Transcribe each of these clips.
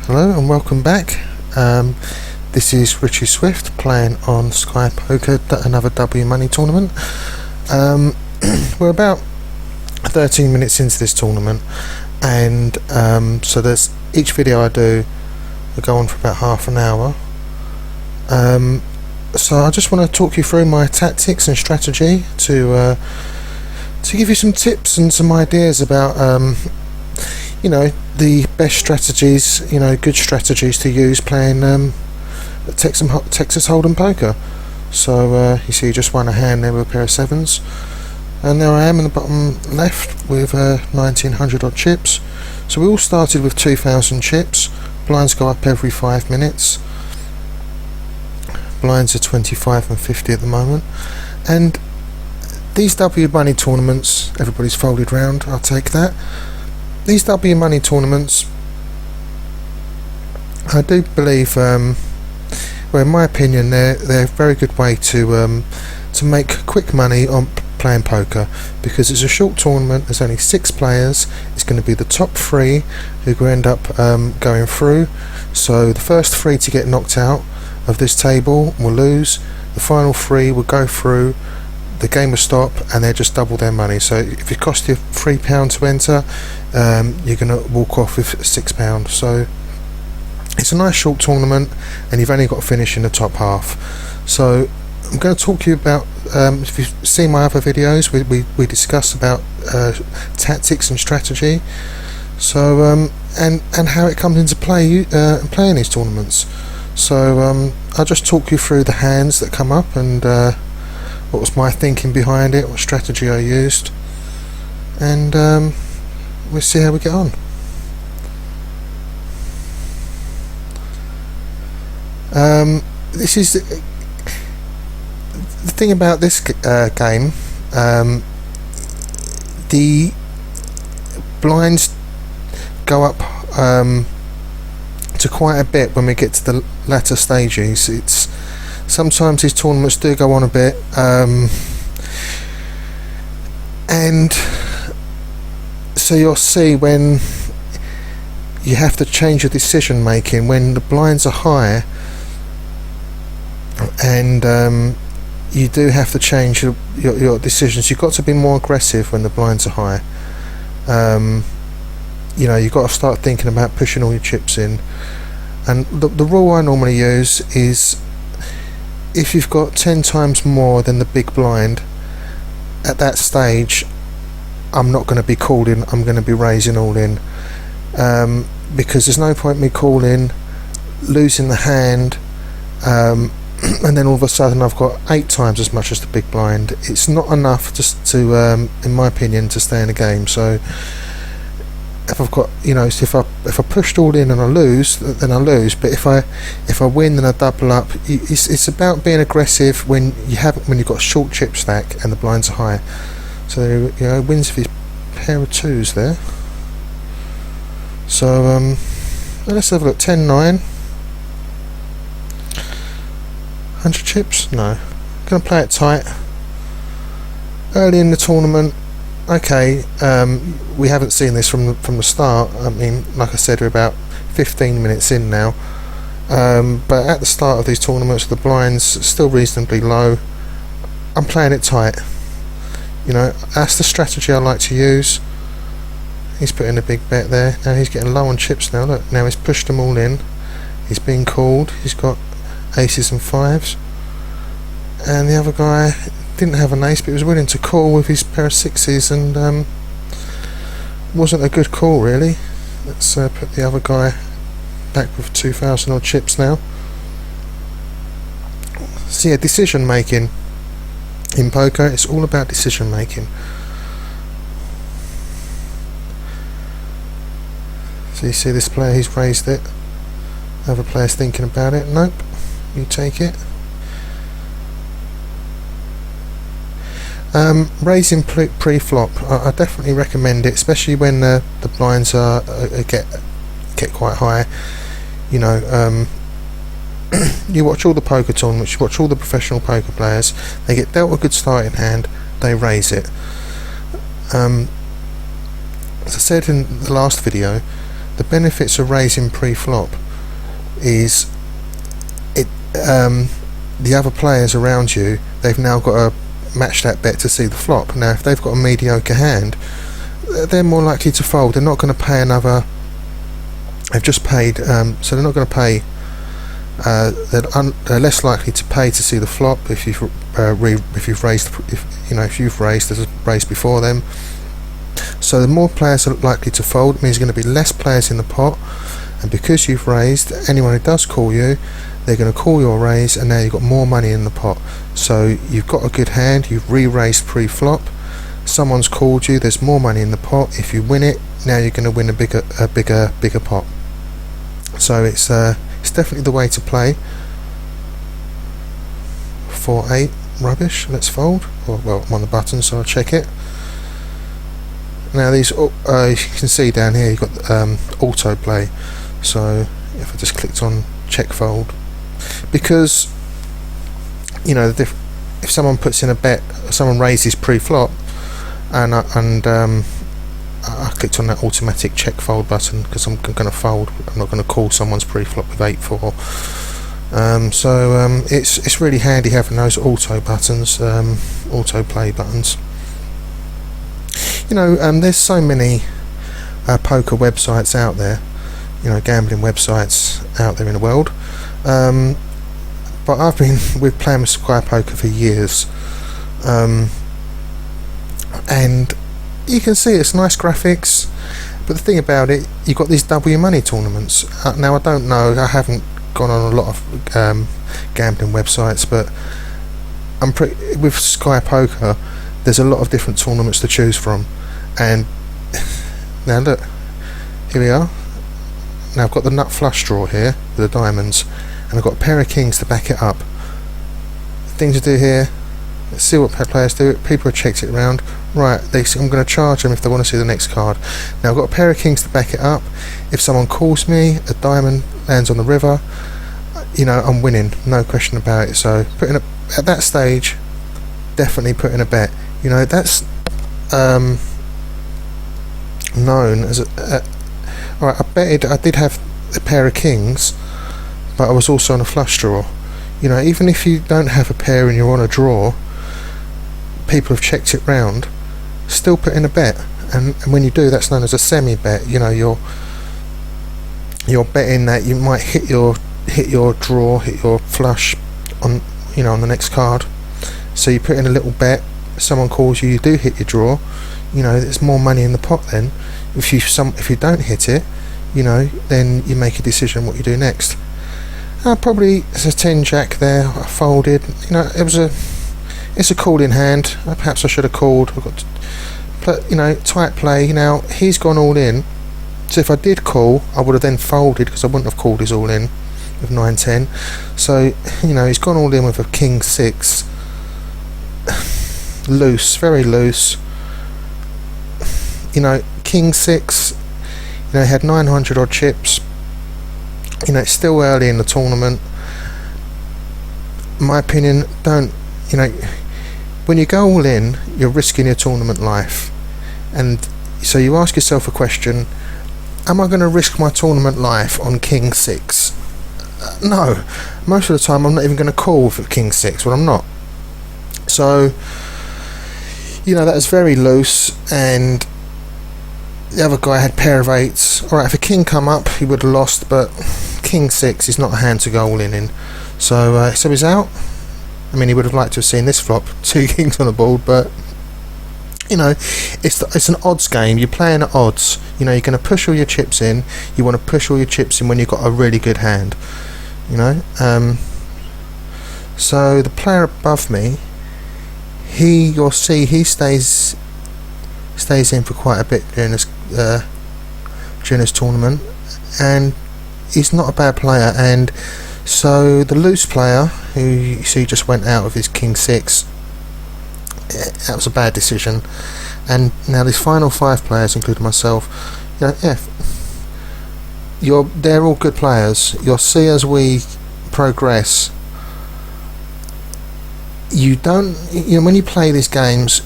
Hello and welcome back. This is Richie Swift playing on Sky Poker, another W Money tournament. We're about 13 minutes into this tournament, and so there's each video I do will go on for about half an hour. So I just want to talk you through my tactics and strategy to give you some tips and some ideas about the best strategies, good strategies to use playing Texas Hold'em poker. So you see, just won a hand there with a pair of sevens, and there I am in the bottom left with 1900 odd chips. So we all started with 2000 chips. Blinds go up every 5 minutes. Blinds are 25 and 50 at the moment, and these W Money tournaments, everybody's folded round, I'll take that. These W Money tournaments, I do believe, well, in my opinion, they're a very good way to make quick money on playing poker, because it's a short tournament. There's only 6 players. It's going to be the top 3 who end up going through. So the first 3 to get knocked out of this table will lose. The final 3 will go through. The game will stop, and they just double their money. So if it costs you £3 to enter, you're going to walk off with £6. So it's a nice short tournament, and you've only got to finish in the top half. So I'm going to talk to you about, if you've seen my other videos, we discuss about tactics and strategy. So and how it comes into play playing these tournaments. So I'll just talk you through the hands that come up, and what was my thinking behind it, what strategy I used, and we'll see how we get on. This is the thing about this game. The blinds go up to quite a bit when we get to the latter stages. It's sometimes these tournaments do go on a bit, and so you'll see when you have to change your decision making when the blinds are high, and you do have to change your decisions. You've got to be more aggressive when the blinds are high. You've got to start thinking about pushing all your chips in. And the rule I normally use is, if you've got 10 times more than the big blind, at that stage I'm not going to be calling, I'm going to be raising all in, because there's no point me calling, losing the hand, and then all of a sudden I've got 8 times as much as the big blind. It's not enough just to, in my opinion, to stay in the game. So if I've got, if I pushed all in and I lose, then I lose. But if I win, then I double up. It's about being aggressive when you've got a short chip stack and the blinds are high. So wins with his pair of 2s there. So let's have a look. 10-9. 100 chips? No. Gonna play it tight. Early in the tournament. Okay, we haven't seen this from the start. I mean, like I said, we're about 15 minutes in now. But at the start of these tournaments, the blinds still reasonably low. I'm playing it tight. That's the strategy I like to use. He's putting a big bet there. Now he's getting low on chips now. Look, now he's pushed them all in. He's being called. He's got aces and 5s. And the other guy didn't have an ace, but he was willing to call with his pair of 6s, and wasn't a good call really. Let's put the other guy back with 2000 odd chips now. So yeah, decision making in poker, it's all about decision making. So you see this player, he's raised it. Other player's thinking about it. Nope, you take it. Raising pre-flop, I definitely recommend it, especially when the blinds get quite high. You watch all the poker tournaments, you watch all the professional poker players, they get dealt a good starting hand, they raise it. As I said in the last video, the benefits of raising pre-flop is the other players around you, they've now got to match that bet to see the flop. Now if they've got a mediocre hand, they're more likely to fold. They're not going to pay another. They've just paid, so they're not going to pay. They're less likely to pay to see the flop if you've raised. If you've raised, there's a raise before them. So the more players are likely to fold, it means there's going to be less players in the pot, and because you've raised, anyone who does call you, they're going to call your raise, and now you've got more money in the pot. So you've got a good hand. You've re-raised pre-flop. Someone's called you. There's more money in the pot. If you win it, now you're going to win a bigger pot. So it's definitely the way to play. 4-8 rubbish. Let's fold. Well, I'm on the button, so I'll check it. Now these, you can see down here, you've got autoplay. So if I just clicked on check fold, because if someone puts in a bet, someone raises pre-flop, and I clicked on that automatic check fold button because I'm going to fold. I'm not going to call someone's pre-flop with 8-4. It's really handy having those auto buttons, autoplay buttons. There's so many poker websites out there, gambling websites out there in the world. But I've been playing with Square Poker for years, and you can see it's nice graphics. But the thing about it, you've got these W money tournaments. Now I don't know, I haven't gone on a lot of gambling websites, but with Sky Poker, there's a lot of different tournaments to choose from. And now look, here we are. Now I've got the nut flush draw here with the diamonds, and I've got a pair of kings to back it up. Thing to do here, let's see what players do. People have checked it around. Right, I'm going to charge them if they want to see the next card. Now I've got a pair of kings to back it up. If someone calls me, a diamond lands on the river, I'm winning, no question about it. So at that stage, definitely put in a bet. That's known as alright, I did have a pair of kings, but I was also on a flush draw. Even if you don't have a pair and you're on a draw, people have checked it round, still put in a bet, and when you do, that's known as a semi-bet. You're betting that you might hit your draw, hit your flush on on the next card. So you put in a little bet, someone calls you, you do hit your draw, there's more money in the pot then. If you don't hit it, then you make a decision what you do next. Probably it's a 10-jack there, I folded. It's a call in hand. Perhaps I should have called. Tight play. Now he's gone all in, so if I did call, I would have then folded because I wouldn't have called his all in with 9-10. So he's gone all in with a king 6, loose, very loose. King 6. He had 900 odd chips. It's still early in the tournament. In my opinion, don't. When you go all in, you're risking your tournament life, and so you ask yourself a question: am I going to risk my tournament life on King 6? No. Most of the time, I'm not even going to call for King 6 when I'm not. So, that is very loose, and the other guy had pair of 8s. Alright, if a king come up, he would have lost, but King 6 is not a hand to go all in. So he's out. I mean, he would have liked to have seen this flop, 2 kings on the board, but it's an odds game. You're playing at odds. You're going to push all your chips in. You want to push all your chips in when you've got a really good hand. So the player above me, you'll see he stays in for quite a bit during this tournament, and he's not a bad player. And so the loose player, who you see just went out with his King 6, that was a bad decision. And now these final 5 players, including myself, they're all good players. You'll see as we progress, you don't, when you play these games,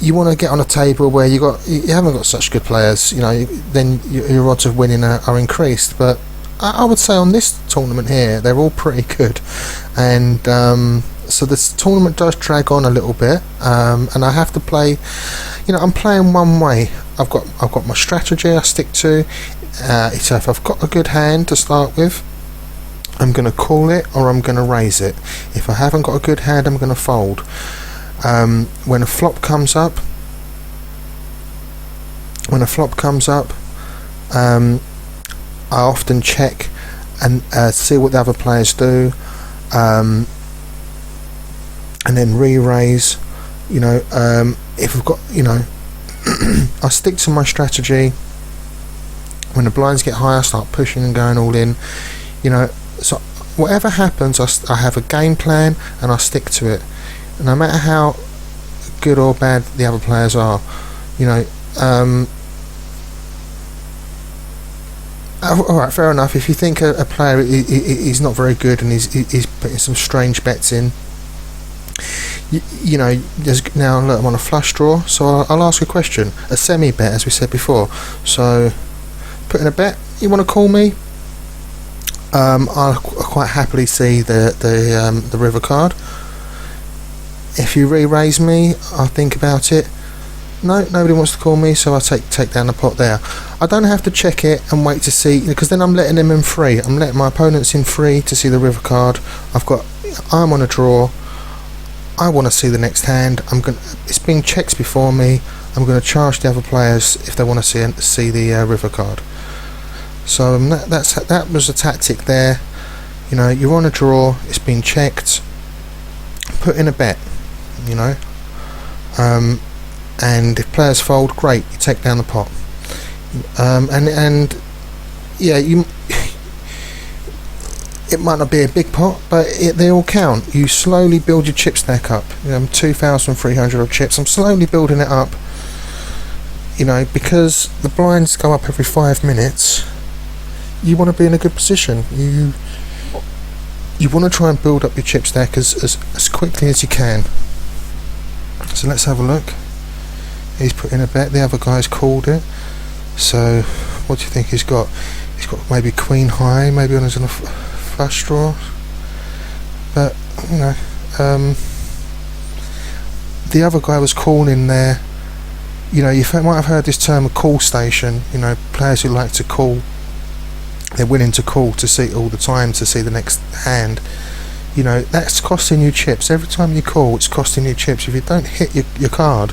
you want to get on a table where you haven't got such good players, then your odds of winning are increased. But I would say on this tournament here, they're all pretty good, and so this tournament does drag on a little bit, and I have to play. I'm playing one way. I've got my strategy I stick to. So if I've got a good hand to start with, I'm going to call it or I'm going to raise it. If I haven't got a good hand, I'm going to fold. When a flop comes up, I often check and see what the other players do, and then re-raise. If we've got, I stick to my strategy. When the blinds get high, I start pushing and going all in. So whatever happens, I have a game plan and I stick to it. No matter how good or bad the other players are, alright, fair enough. If you think a player is not very good and he's putting some strange bets in, there's now look, I'm on a flush draw, so I'll ask a question, a semi bet, as we said before. So, put in a bet. You want to call me? I'll quite happily see the river card. If you re-raise me, I'll think about it. No, nobody wants to call me, so I'll take down the pot there. I don't have to check it and wait to see, because then I'm letting them in free. I'm letting my opponents in free to see the river card. I'm on a draw. I want to see the next hand. It's being checked before me. I'm going to charge the other players if they want to see the river card. So that was a tactic there. You're on a draw. It's been checked. Put in a bet. And if players fold, great, you take down the pot. It might not be a big pot, but they all count. You slowly build your chip stack up. 2,300 of chips. I'm slowly building it up. Because the blinds go up every 5 minutes. You want to be in a good position. You want to try and build up your chip stack as quickly as you can. So let's have a look. He's put in a bet. The other guy's called it. So what do you think he's got? He's got maybe queen high, maybe on his flush draw. But the other guy was calling there. You might have heard this term, a call station. Players who like to call. They're willing to call to see all the time to see the next hand. That's costing you chips. Every time you call, it's costing you chips. If you don't hit your card,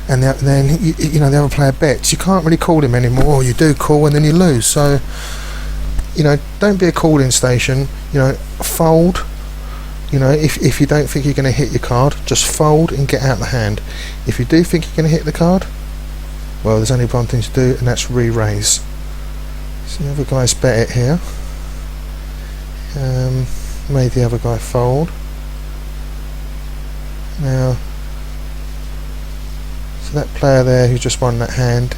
and then the other player bets, you can't really call him anymore. Or you do call and then you lose. So don't be a calling station. Fold. If you don't think you're going to hit your card, just fold and get out the hand. If you do think you're going to hit the card, well, there's only one thing to do, and that's re-raise. So the other guy's bet it here. Made the other guy fold. Now, so that player there who just won that hand,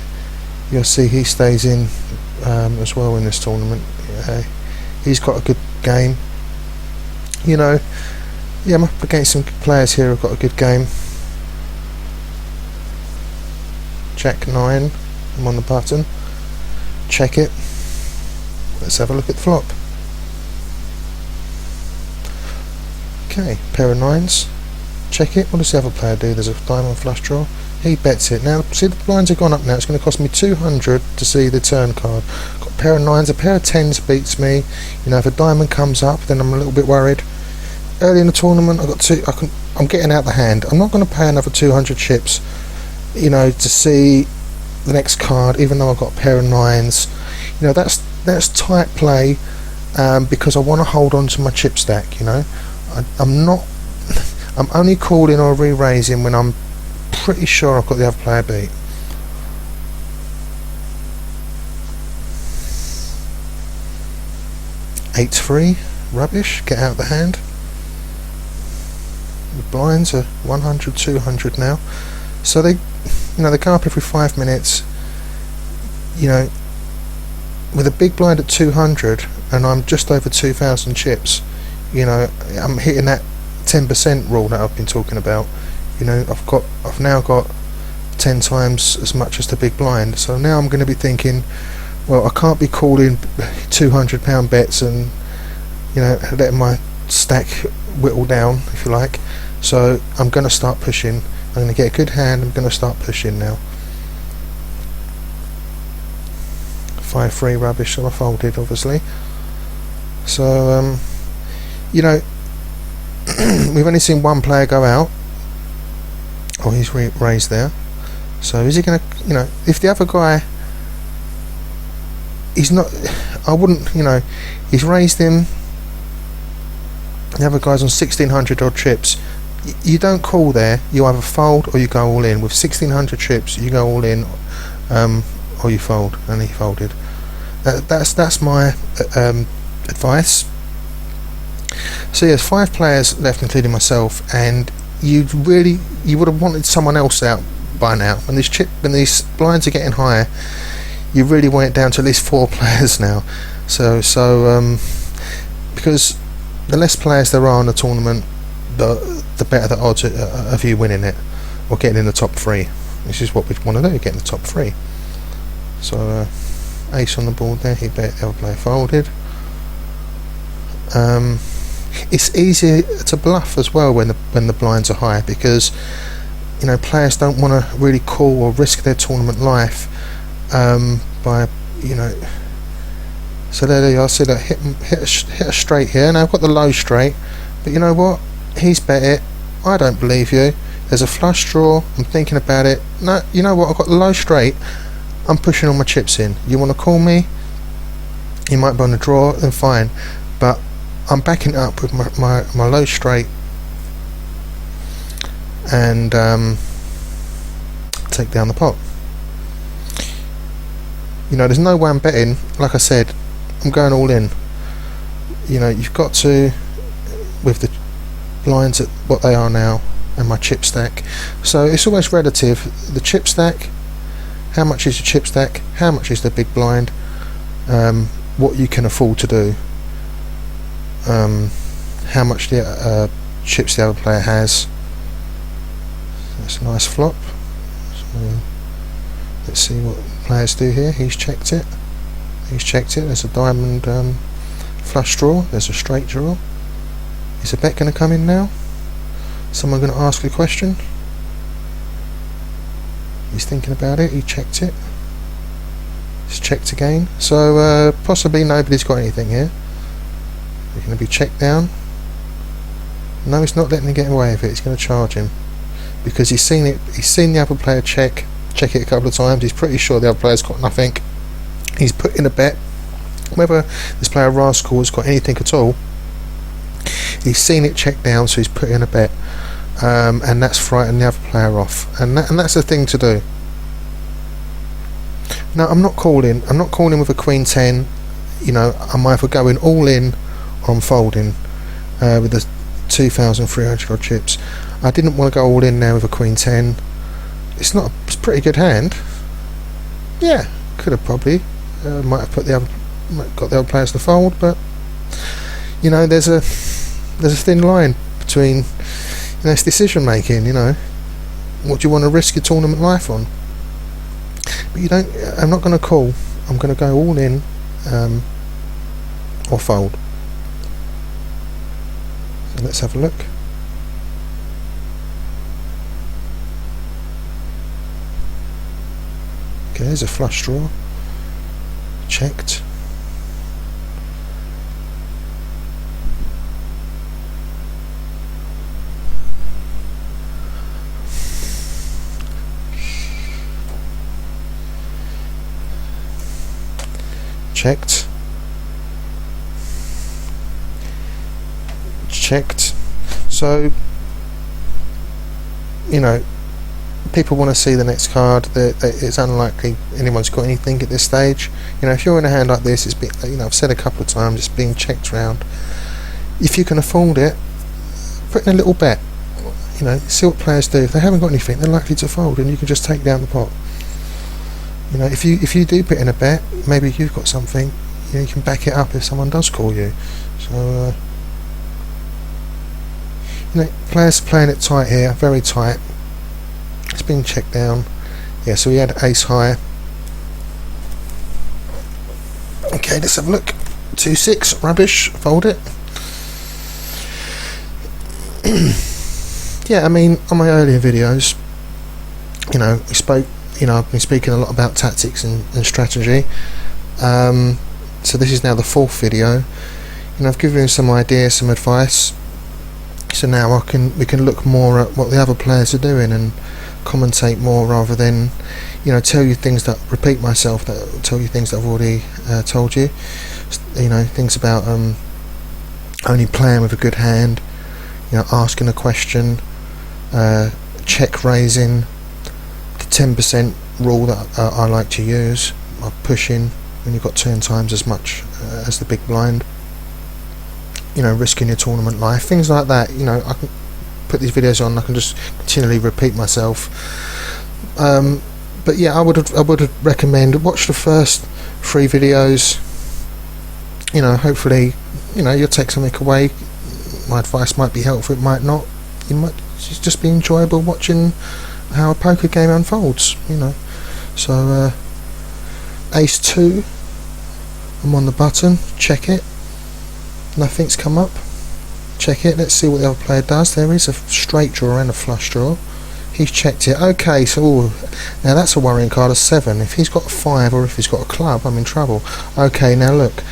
you'll see he stays in as well in this tournament. He's got a good game. I'm up against some players here who've got a good game. Jack 9, I'm on the button. Check it. Let's have a look at the flop. Okay, pair of 9s. Check it. What does the other player do? There's a diamond flush draw. He bets it. Now, see, the blinds have gone up now. It's going to cost me 200 to see the turn card. Got a pair of 9s. A pair of 10s beats me. If a diamond comes up, then I'm a little bit worried. Early in the tournament, I'm getting out the hand. I'm not going to pay another 200 chips, to see the next card, even though I've got a pair of 9s. That's tight play, because I want to hold on to my chip stack. I'm only calling or re-raising when I'm pretty sure I've got the other player beat. Ep4, rubbish. Get out the hand. The blinds are 100, 200 now. So they go up every 5 minutes. With a big blind at 200 and I'm just over 2,000 chips, I'm hitting that 10% rule that I've been talking about. I've now got 10 times as much as the big blind. So now I'm going to be thinking, well, I can't be calling £200 bets and, you know, letting my stack whittle down, if you like. So I'm going to start pushing. I'm going to get a good hand. I'm going to start pushing now. 5-3 rubbish, so I folded, obviously. So you know, we've only seen one player go out. Oh, he's raised there. So is he going to, you know, if the other guy, he's not, I wouldn't, you know, he's raised him, the other guy's on 1600 odd chips. You don't call there, you either fold or you go all in. With 1600 chips, you go all in, or you fold, and he folded. That's my advice. So there's 5 players left, including myself, and you would have wanted someone else out by now. When these blinds are getting higher, you really want it down to at least 4 players now. So because the less players there are in the tournament, the better the odds of you winning it or getting in the top 3. This is what we want to do, get in the top 3. So ace on the board there, he bet, the other player folded. It's easier to bluff as well when the blinds are high, because, you know, players don't want to really call or risk their tournament life by, you know. So there you are. See that hit a straight here. Now I've got the low straight, but you know what? He's bet it. I don't believe you. There's a flush draw. I'm thinking about it. No, you know what? I've got the low straight. I'm pushing all my chips in. You want to call me? You might be on the draw, then fine. But I'm backing it up with my low straight and take down the pot. You know, there's no way I'm betting. Like I said, I'm going all in. You know, you've got to, with the blinds at what they are now and my chip stack. So it's always relative. The chip stack, how much is the chip stack? How much is the big blind? What you can afford to do. How much the chips the other player has. That's a nice flop. So let's see what players do here. He's checked it. There's a diamond flush draw. There's a straight draw. Is a bet going to come in now? Someone going to ask a question? He's thinking about it. He checked it. He's checked again. So possibly nobody's got anything here. He's going to be checked down. No, he's not letting him get away with it. He's going to charge him because he's seen it. He's seen the other player check it a couple of times. He's pretty sure the other player's got nothing. He's put in a bet. Whether this player Rascal has got anything at all, he's seen it check down, so he's put in a bet, and that's frightened the other player off. And that's the thing to do. Now I'm not calling with a Queen 10. You know, I'm either going all in or I'm folding with the 2,300 odd chips. I didn't want to go all in now with a Queen 10. It's a pretty good hand. Yeah, could have probably might have got the other players to fold, but you know, there's a thin line between, you know, it's decision making. You know, what do you want to risk your tournament life on? But you don't. I'm not going to call. I'm going to go all in or fold. So let's have a look. Okay, there's a flush draw. Checked. Checked. So, you know, people want to see the next card. It's unlikely anyone's got anything at this stage. You know, if you're in a hand like this, it's been, you know, I've said a couple of times, it's being checked round. If you can afford it, put in a little bet. You know, see what players do. If they haven't got anything, they're likely to fold, and you can just take down the pot. You know, if you do put in a bet, maybe you've got something. You know, you can back it up if someone does call you. So, you know, players playing it tight here, very tight. It's being checked down. Yeah, so he had ace high. Okay, let's have a look. 2-6, rubbish, fold it. Yeah, I mean, on my earlier videos, you know, I've been speaking a lot about tactics and strategy. So this is now the 4th video. You know, I've given you some ideas, some advice. So now we can look more at what the other players are doing and commentate more, rather than, you know, tell you things that repeat myself, that tell you things that I've already told you. You know, things about only playing with a good hand, you know, asking a question, check raising, the 10% rule that I like to use of pushing when you've got 10 times as much as the big blind, you know, risking your tournament life, things like that. You know, I can put these videos on, I can just continually repeat myself. But yeah, I would recommend watch the first 3 videos. You know, hopefully, you know, you'll take something away. My advice might be helpful, it might not. You might just be enjoyable watching how a poker game unfolds, you know. So ace 2, I'm on the button, check it, nothing's come up, check it, let's see what the other player does. There is a straight draw and a flush draw. He's checked it. Okay, so now that's a worrying card, a 7. If he's got a 5 or if he's got a club, I'm in trouble. Okay, now look,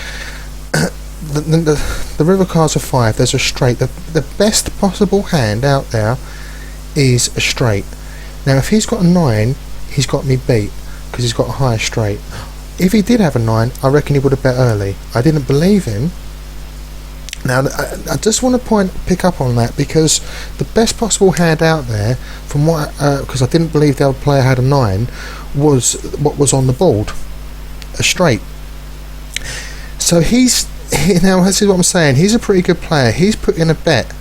the river cards are 5, there's a straight. The best possible hand out there is a straight. Now if he's got a 9, he's got me beat, because he's got a higher straight. If he did have a 9, I reckon he would have bet early. I didn't believe him. Now I just want to pick up on that, because the best possible hand out there, from what because I didn't believe the other player had a 9, was what was on the board, a straight. So now this is what I'm saying, he's a pretty good player. He's put in a bet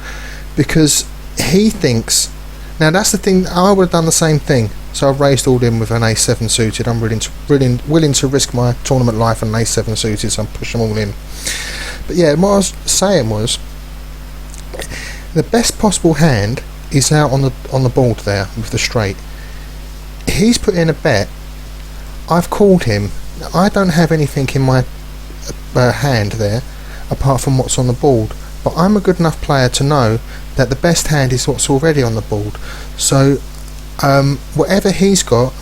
because he thinks, now that's the thing, I would have done the same thing. So I've raised all in with an ace-7 suited. I'm willing to risk my tournament life on an ace-7 suited, so I'm pushing them all in. But yeah, what I was saying was, the best possible hand is out on the board there with the straight. He's put in a bet. I've called him. I don't have anything in my hand there apart from what's on the board, but I'm a good enough player to know that the best hand is what's already on the board. So whatever he's got,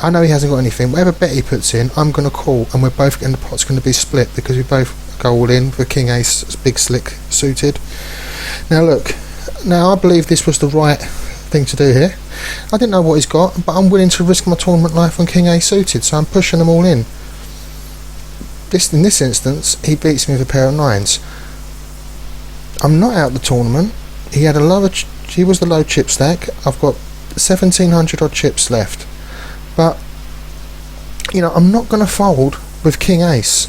I know he hasn't got anything. Whatever bet he puts in, I'm going to call, and the pot's going to be split, because we both go all in for king ace big slick suited. Now look, now I believe this was the right thing to do here. I didn't know what he's got, but I'm willing to risk my tournament life on king ace suited, so I'm pushing them all in. In this instance, he beats me with a pair of 9s. I'm not out the tournament. He was the low chip stack. I've got 1700 odd chips left, but you know, I'm not going to fold with king ace,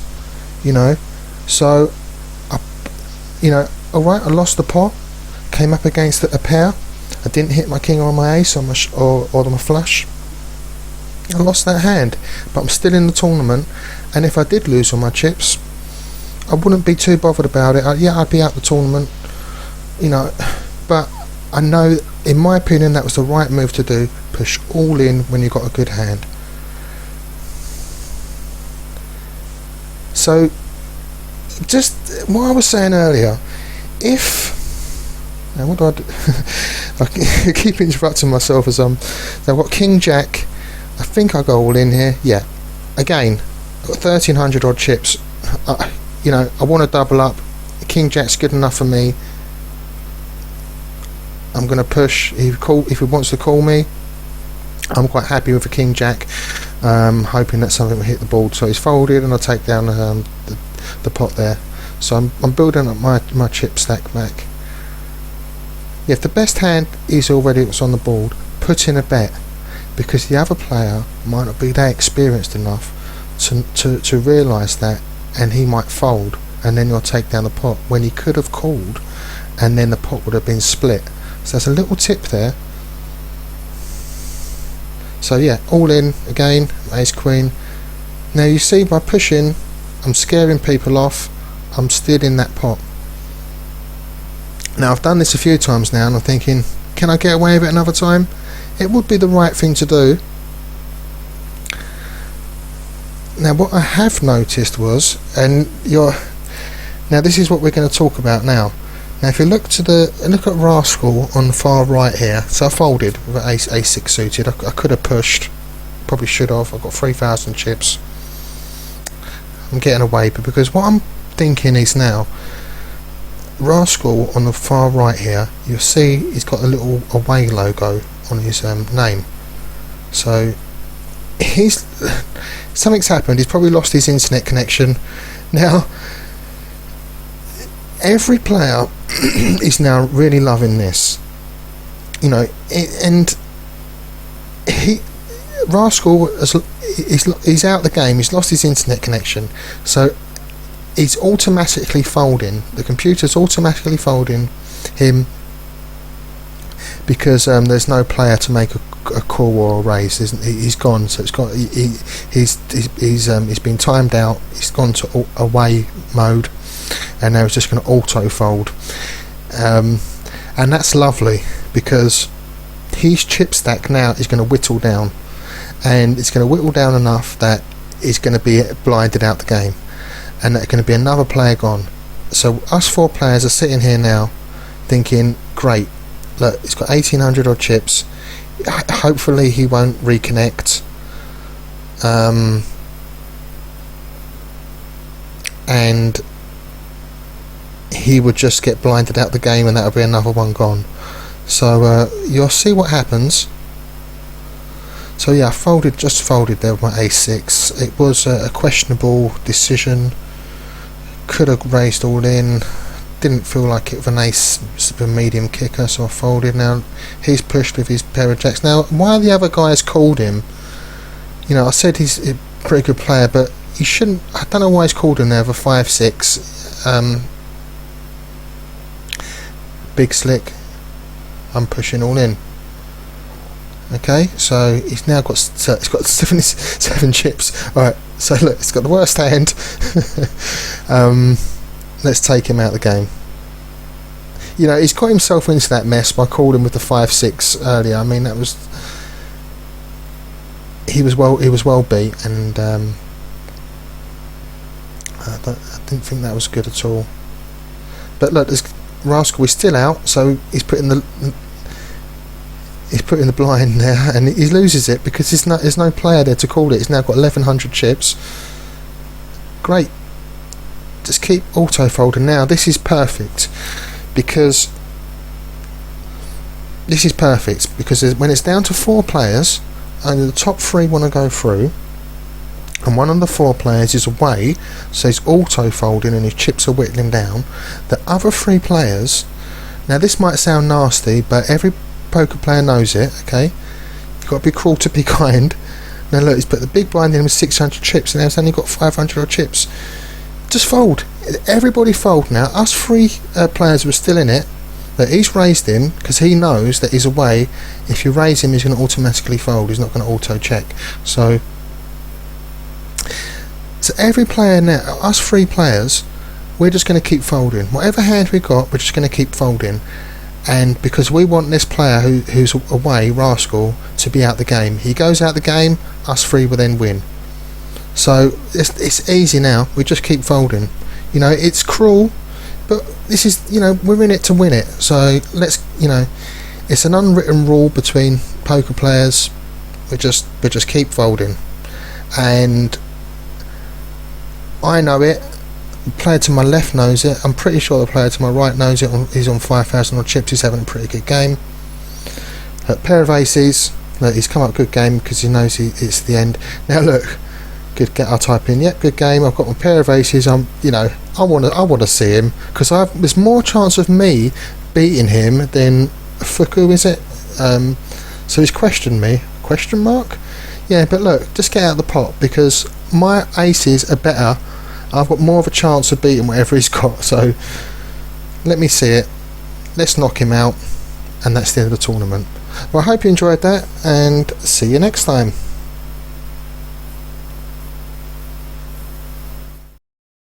you know. So alright, I lost the pot, came up against a pair, I didn't hit my king or my ace or my flush. I lost that hand, but I'm still in the tournament, and if I did lose all my chips, I wouldn't be too bothered about it. I'd be out the tournament, you know, but I know, in my opinion, that was the right move to do. Push all in when you've got a good hand. So, just what I was saying earlier, now what do I do? I keep interrupting myself as I've got king jack. I think I go all in here. Yeah, again, I've got 1300 odd chips. You know, I want to double up. King jack's good enough for me. I'm going to push. If he wants to call me, I'm quite happy with a king jack, hoping that something will hit the board. So he's folded, and I'll take down the pot there. So I'm building up my chip stack back. Yeah, if the best hand is already what's on the board, put in a bet, because the other player might not be that experienced enough to realise that, and he might fold, and then you'll take down the pot when he could have called, and then the pot would have been split. So that's a little tip there. So yeah, all in again, ace queen. Now you see, by pushing, I'm scaring people off. I'm still in that pot. Now I've done this a few times now, and I'm thinking, can I get away with it another time? It would be the right thing to do, Now what I have noticed was, now this is what we're going to talk about now. Now if you look at Rascal on the far right here, so I folded with A6 suited. I could have pushed, probably should have. I've got 3,000 chips. I'm getting away, but because what I'm thinking is now, Rascal on the far right here, you'll see he's got a little away logo on his name. So something's happened. He's probably lost his internet connection. Now every player is now really loving this, and Rascal he's out the game. He's lost his internet connection, so he's automatically folding. The computer's automatically folding him because there's no player to make a call or a raise. He's gone, so he's been timed out. He's gone to away mode, and now it's just going to auto fold, and that's lovely because his chip stack now is going to whittle down, and it's going to whittle down enough that he's going to be blinded out the game, and there's going to be another player gone. So us 4 players are sitting here now thinking, great, look, he's got 1,800 odd chips, hopefully he won't reconnect, and he would just get blinded out the game, and that would be another one gone. So you'll see what happens. So yeah, I just folded there with my A6. It was a questionable decision. Could have raised all in. Didn't feel like it was an ace, a medium kicker, so I folded. Now he's pushed with his pair of jacks. Now while the other guys called him, I said he's a pretty good player, but he shouldn't. I don't know why he's called him there with a 5-6. Big slick. I'm pushing all in. Okay, so he's now got 7 chips. Alright, so look, it's got the worst hand. Let's take him out of the game. He's got himself into that mess by calling with the 5-6 earlier. I mean, that was he was well beat, and I didn't think that was good at all. But look, this Rascal is still out, so he's putting the blind there, and he loses it because there's no player there to call it. He's now got 1,100 chips. Great. Just keep auto folding. Now this is perfect because when it's down to 4 players, only the top 3 want to go through, and one of the 4 players is away, so he's auto folding and his chips are whittling down. The other 3 players, now this might sound nasty, but every poker player knows it, okay? You've got to be cruel to be kind. Now look, he's put the big blind in with 600 chips, and now he's only got 500 odd chips. Just fold. Everybody fold now. Us 3 players were still in it, but he's raised him because he knows that he's away. If you raise him, he's going to automatically fold. He's not going to auto check. So every player now, us 3 players, we're just going to keep folding. Whatever hand we got, we're just going to keep folding. And because we want this player who's away, Rascal, to be out the game. He goes out the game, us 3 will then win. So it's easy now. We just keep folding. It's cruel, but this is, we're in it to win it. So let's, it's an unwritten rule between poker players. We just keep folding, and I know it. The player to my left knows it. I'm pretty sure the player to my right knows it. He's on 5,000 odd chips. He's having a pretty good game. A pair of aces. Look, he's come up good game because he knows it's the end. Now look, I'll type in, yep, good game. I've got my pair of aces. I want to see him because there's more chance of me beating him than Fuku, is it? So he's questioned me. Question mark? Yeah, but look, just get out of the pot because my aces are better. I've got more of a chance of beating whatever he's got. So let me see it. Let's knock him out, and that's the end of the tournament. Well, I hope you enjoyed that, and see you next time.